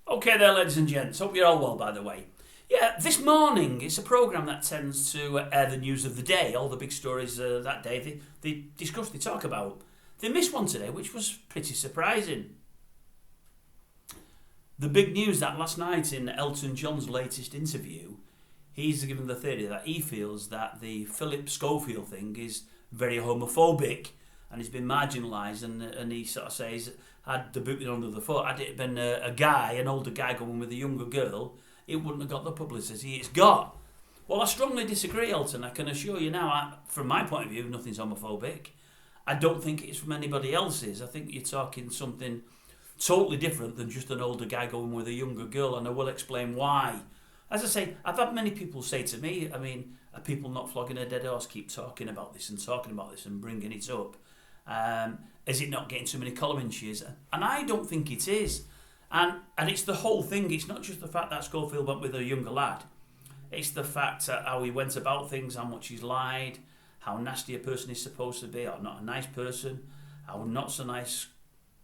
Okay there, ladies and gents. Hope you're all well, by the way. Yeah, this morning, it's a programme that tends to air the news of the day, all the big stories that day they discuss, they talk about. They missed one today, which was pretty surprising. The big news that last night in Elton John's latest interview, he's given the theory that he feels that the Philip Schofield thing is very homophobic and he's been marginalised, and he sort of says, had the boot under the foot, had it been a guy, an older guy going with a younger girl, it wouldn't have got the publicity it's got. Well, I strongly disagree, Elton. I can assure you now, from my point of view, nothing's homophobic. I don't think it's from anybody else's. I think you're talking something totally different than just an older guy going with a younger girl, and I will explain why. As I say, I've had many people say to me, are people not flogging a dead horse, keep talking about this and bringing it up? Is it not getting too many column inches? And I don't think it is. And it's the whole thing. It's not just the fact that Schofield went with a younger lad. It's the fact how he went about things, how much he's lied, how nasty a person is supposed to be, or not a nice person, how not so nice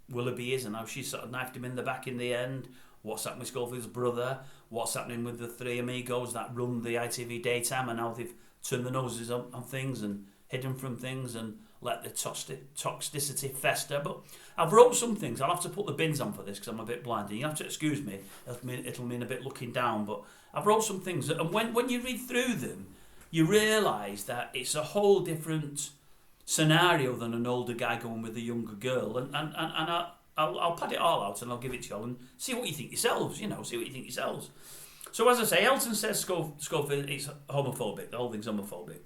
Willoughby is, and how she sort of knifed him in the back in the end. What's happening with Schofield's brother? What's happening with the three amigos that run the ITV daytime, and how they've turned their noses on things and hidden from things and let the toxicity fester. But I've wrote some things. I'll have to put the bins on for this because I'm a bit blind, and you have to excuse me. It'll mean a bit looking down, but I've wrote some things, and when you read through them, you realise that it's a whole different scenario than an older guy going with a younger girl, and I'll pad it all out and I'll give it to you all and see what you think yourselves. See what you think yourselves. So as I say, Elton says Schofield is homophobic. The whole thing's homophobic.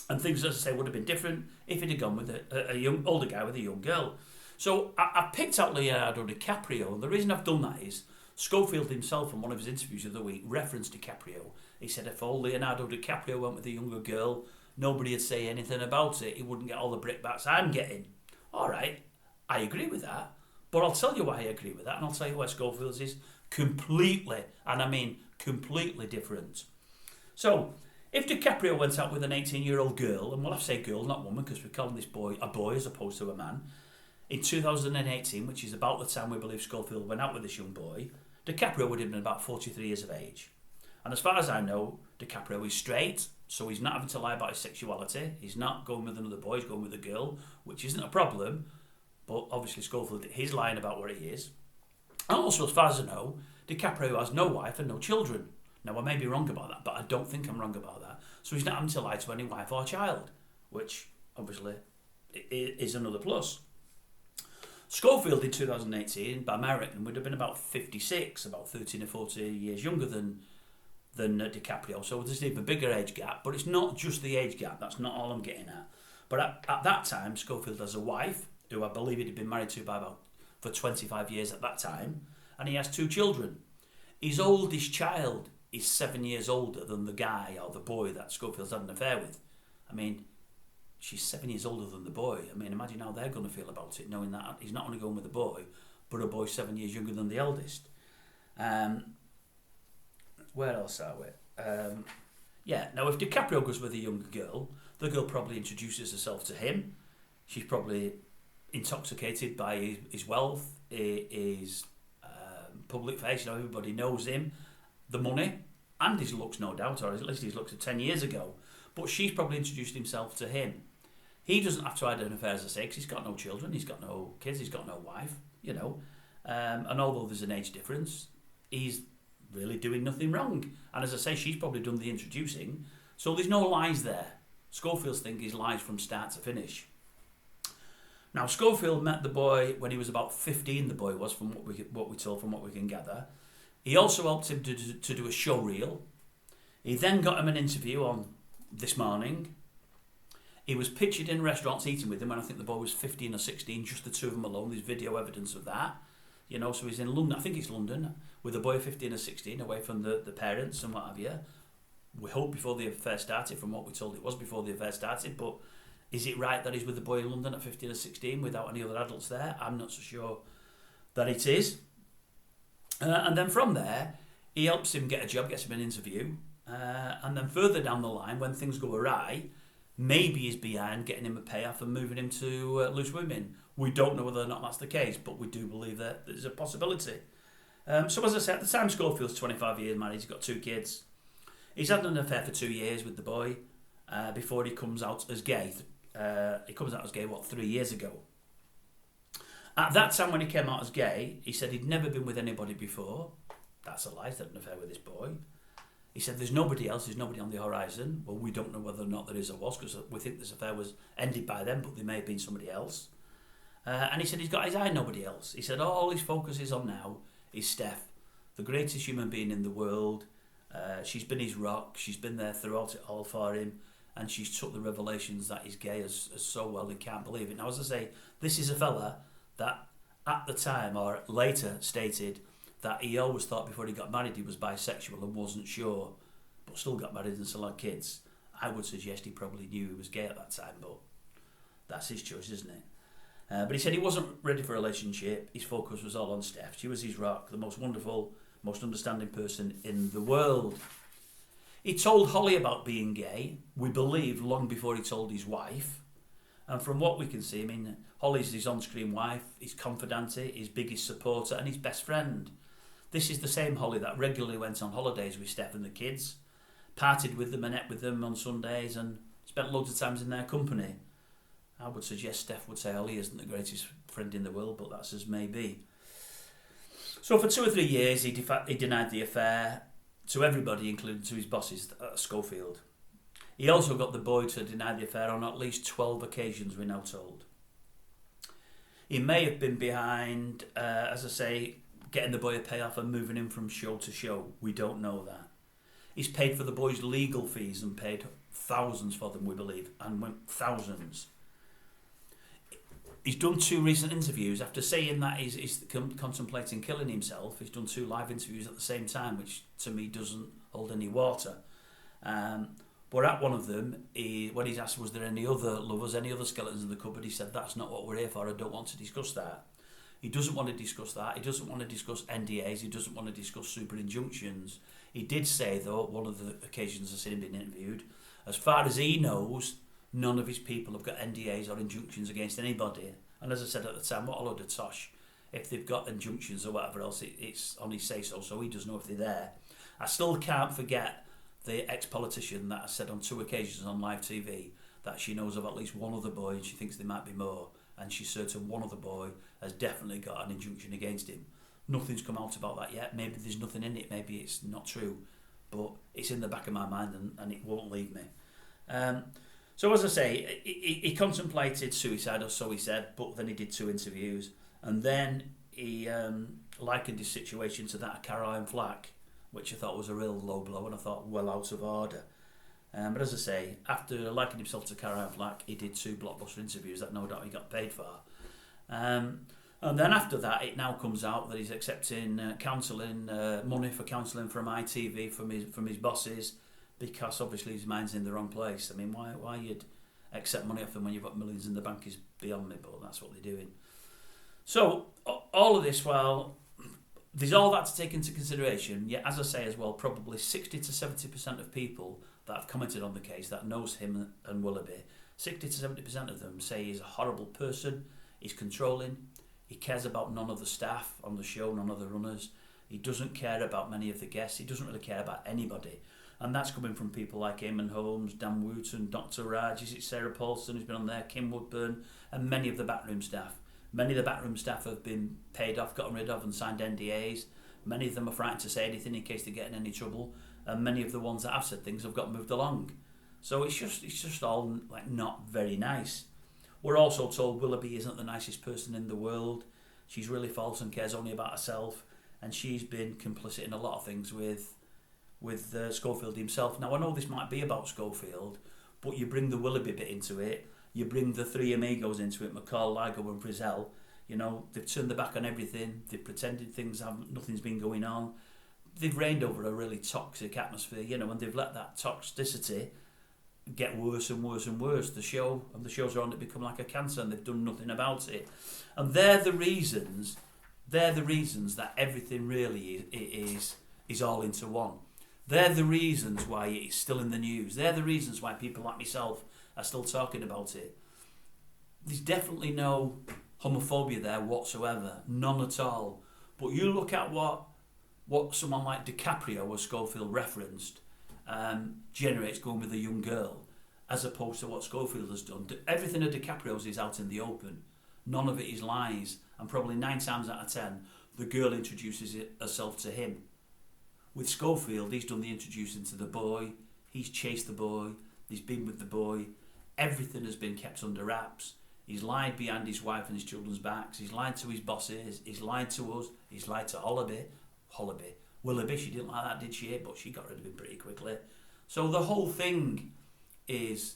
And things, as I say, would have been different if he'd have gone with a young older guy with a young girl. So I picked out Leonardo DiCaprio, and the reason I've done that is Schofield himself, in one of his interviews of the week, referenced DiCaprio. He said if old Leonardo DiCaprio went with a younger girl, nobody would say anything about it. He wouldn't get all the brickbats I'm getting. All right, I agree with that, but I'll tell you why I agree with that, and I'll tell you why Schofield's is completely, and I mean completely different. So, if DiCaprio went out with an 18-year-old girl, and we'll have to say girl, not woman, because we're calling this boy a boy as opposed to a man, in 2018, which is about the time we believe Schofield went out with this young boy, DiCaprio would have been about 43 years of age. And as far as I know, DiCaprio is straight, so he's not having to lie about his sexuality. He's not going with another boy, he's going with a girl, which isn't a problem, but obviously Schofield, he's lying about where he is. And also, as far as I know, DiCaprio has no wife and no children. Now, I may be wrong about that, but I don't think I'm wrong about that. So he's not having to lie to any wife or child, which obviously is another plus. Schofield in 2018, by my reckoning, would have been about 56, about 13 or 14 years younger than DiCaprio. So there's an even bigger age gap, but it's not just the age gap. That's not all I'm getting at. But at that time, Schofield has a wife, who I believe he'd been married to for 25 years at that time, and he has two children. His oldest child is 7 years older than the guy or the boy that Schofield's had an affair with. I mean, she's 7 years older than the boy. I mean, imagine how they're going to feel about it, knowing that he's not only going with a boy, but a boy 7 years younger than the eldest. Where else are we? Now if DiCaprio goes with a younger girl, the girl probably introduces herself to him. She's probably intoxicated by his wealth, his public face, everybody knows him, the money, and his looks, no doubt, or at least his looks of 10 years ago. But she's probably introduced himself to him. He doesn't have to hide an affair, as I say, because he's got no children, he's got no kids, he's got no wife, and although there's an age difference, he's really doing nothing wrong. And as I say, she's probably done the introducing, so there's no lies there. Schofield's thing is lies from start to finish. Now, Schofield met the boy when he was about 15, the boy was, from what we told, from what we can gather. He also helped him to do a show reel. He then got him an interview on This Morning. He was pictured in restaurants eating with him when I think the boy was 15 or 16, just the two of them alone. There's video evidence of that. So he's in London, I think it's London, with a boy of 15 or 16, away from the parents and what have you. We hope before the affair started, from what we're told it was before the affair started, but is it right that he's with the boy in London at 15 or 16 without any other adults there? I'm not so sure that it is. And then from there, he helps him get a job, gets him an interview, and then further down the line, when things go awry, maybe he's behind getting him a payoff and moving him to Loose Women. We don't know whether or not that's the case, but we do believe that there's a possibility. So as I said, at the time Schofield's 25 years married, he's got 2 kids. He's had an affair for 2 years with the boy before he comes out as gay. He comes out as gay, 3 years ago. At that time when he came out as gay, he said he'd never been with anybody before. That's a lie, he's had an affair with this boy. He said there's nobody else, there's nobody on the horizon. Well, we don't know whether or not there is or was, because we think this affair was ended by them, but there may have been somebody else. And he said he's got his eye on nobody else. He said all his focus is on now is Steph, the greatest human being in the world. She's been his rock, she's been there throughout it all for him, and she's took the revelations that he's gay as so well he can't believe it. Now, as I say, this is a fella that at the time or later stated that he always thought before he got married he was bisexual and wasn't sure, but still got married and still had kids. I would suggest he probably knew he was gay at that time, but that's his choice, isn't it? But he said he wasn't ready for a relationship. His focus was all on Steph. She was his rock, the most wonderful, most understanding person in the world. He told Holly about being gay, we believe, long before he told his wife. And from what we can see, I mean, Holly's his on-screen wife, his confidante, his biggest supporter, and his best friend. This is the same Holly that regularly went on holidays with Steph and the kids, partied with them and ate with them on Sundays, and spent loads of times in their company. I would suggest Steph would say Holly isn't the greatest friend in the world, but that's as may be. So for 2 or 3 years, he denied the affair to everybody, including to his bosses at Schofield. He also got the boy to deny the affair on at least 12 occasions, we're now told. He may have been behind, as I say, getting the boy a payoff and moving him from show to show. We don't know that. He's paid for the boy's legal fees and paid thousands for them, we believe, and went thousands. He's done 2 recent interviews. After saying that he's contemplating killing himself, he's done 2 live interviews at the same time, which to me doesn't hold any water. But at one of them, when he's asked was there any other lovers, any other skeletons in the cupboard, he said that's not what we're here for, I don't want to discuss that. He doesn't want to discuss that, he doesn't want to discuss NDAs, he doesn't want to discuss super injunctions. He did say, though, one of the occasions I've seen him being interviewed, as far as he knows, none of his people have got NDAs or injunctions against anybody. And as I said at the time, what a load of tosh. If they've got injunctions or whatever else, it's on his say-so, so he doesn't know if they're there. I still can't forget the ex-politician that has said on 2 occasions on live TV that she knows of at least one other boy and she thinks there might be more, and she's certain one other boy has definitely got an injunction against him. Nothing's come out about that yet. Maybe there's nothing in it, maybe it's not true, but it's in the back of my mind and it won't leave me. So as I say, he contemplated suicide, or so he said, but then he did 2 interviews, and then he likened his situation to that of Caroline Flack, which I thought was a real low blow, and I thought well out of order. But as I say, after likening himself to Caroline Flack, he did 2 blockbuster interviews that no doubt he got paid for. And then after that, it now comes out that he's accepting counselling, money for counselling from ITV, from his bosses, because obviously his mind's in the wrong place. I mean, why you'd accept money off them when you've got millions in the bank is beyond me, but that's what they're doing. So, all of this, well, there's all that to take into consideration, yet as I say as well, probably 60 to 70% of people that have commented on the case that knows him and Willoughby, 60 to 70% of them say he's a horrible person, he's controlling, he cares about none of the staff on the show, none of the runners, he doesn't care about many of the guests, he doesn't really care about anybody. And that's coming from people like Eamon Holmes, Dan Wooten, Dr. Raj, is it Sarah Paulson who's been on there, Kim Woodburn, and many of the backroom staff. Many of the backroom staff have been paid off, gotten rid of and signed NDAs. Many of them are frightened to say anything in case they get in any trouble. And many of the ones that have said things have got moved along. So it's just all like not very nice. We're also told Willoughby isn't the nicest person in the world. She's really false and cares only about herself. And she's been complicit in a lot of things with Schofield himself. Now, I know this might be about Schofield, but you bring the Willoughby bit into it, you bring the 3 amigos into it, McCall, Ligo and Frizzell. You know, they've turned their back on everything, they've pretended nothing's been going on, they've reigned over a really toxic atmosphere, you know, and they've let that toxicity get worse and worse and worse. The shows are on to become like a cancer, and they've done nothing about it. And they're the reasons that everything really is all into one. They're the reasons why it's still in the news. They're the reasons why people like myself are still talking about it. There's definitely no homophobia there whatsoever. None at all. But you look at what what someone like DiCaprio or Schofield referenced generates going with a young girl, as opposed to what Schofield has done. Everything of DiCaprio's is out in the open. None of it is lies, and probably 9 times out of 10, the girl introduces herself to him. With Schofield, he's done the introducing to the boy, he's chased the boy, he's been with the boy, everything has been kept under wraps. He's lied behind his wife and his children's backs, he's lied to his bosses, he's lied to us, he's lied to Willoughby, she didn't like that, did she? But she got rid of him pretty quickly. So the whole thing is,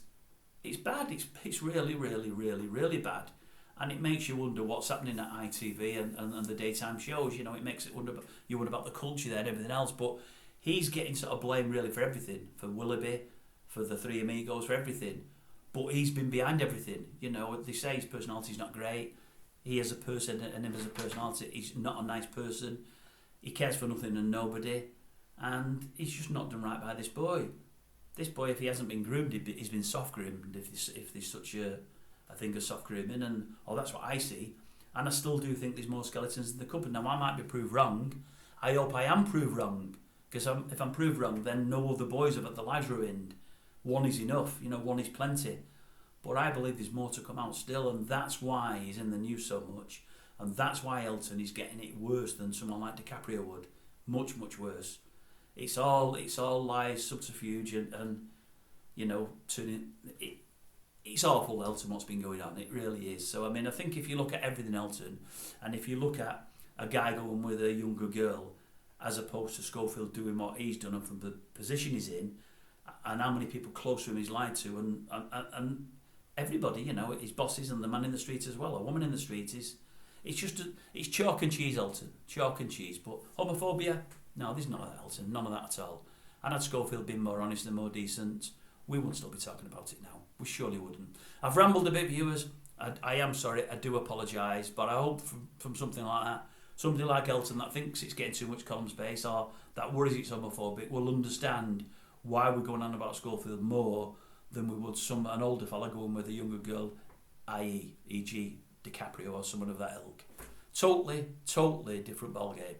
it's bad, it's really, really, really, really bad. And it makes you wonder what's happening at ITV and the daytime shows. You know, it makes it wonder about the culture there and everything else. But he's getting sort of blamed really for everything, for Willoughby, for the Three Amigos, for everything. But he's been behind everything. You know, they say his personality's not great. He as a person and him as a personality, he's not a nice person. He cares for nothing and nobody. And he's just not done right by this boy. This boy, if he hasn't been groomed, he's been soft groomed. If there's such a thing as soft grooming, and that's what I see. And I still do think there's more skeletons in the cupboard. Now, I might be proved wrong. I hope I am proved wrong, because if I'm proved wrong, then no other boys have had their lives ruined. One is enough, you know, one is plenty. But I believe there's more to come out still, and that's why he's in the news so much, and that's why Elton is getting it worse than someone like DiCaprio would. Much, much worse. It's all lies, subterfuge, and you know, turning it. It's awful, Elton, what's been going on. It really is. So, I mean, I think if you look at everything Elton, and if you look at a guy going with a younger girl, as opposed to Schofield doing what he's done and from the position he's in, and how many people close to him he's lied to, and everybody, you know, his bosses and the man in the street as well, a woman in the street, it's chalk and cheese, Elton. Chalk and cheese. But homophobia? No, there's none of that, Elton. None of that at all. And had Schofield been more honest and more decent, we wouldn't still be talking about it now. We surely wouldn't. I've rambled a bit, viewers. I am sorry. I do apologise. But I hope from something like that, somebody like Elton that thinks it's getting too much column space or that worries it's homophobic will understand why we're going on about Schofield more than we would an older fella going with a younger girl, i.e., e.g. DiCaprio or someone of that ilk. Totally different ballgame.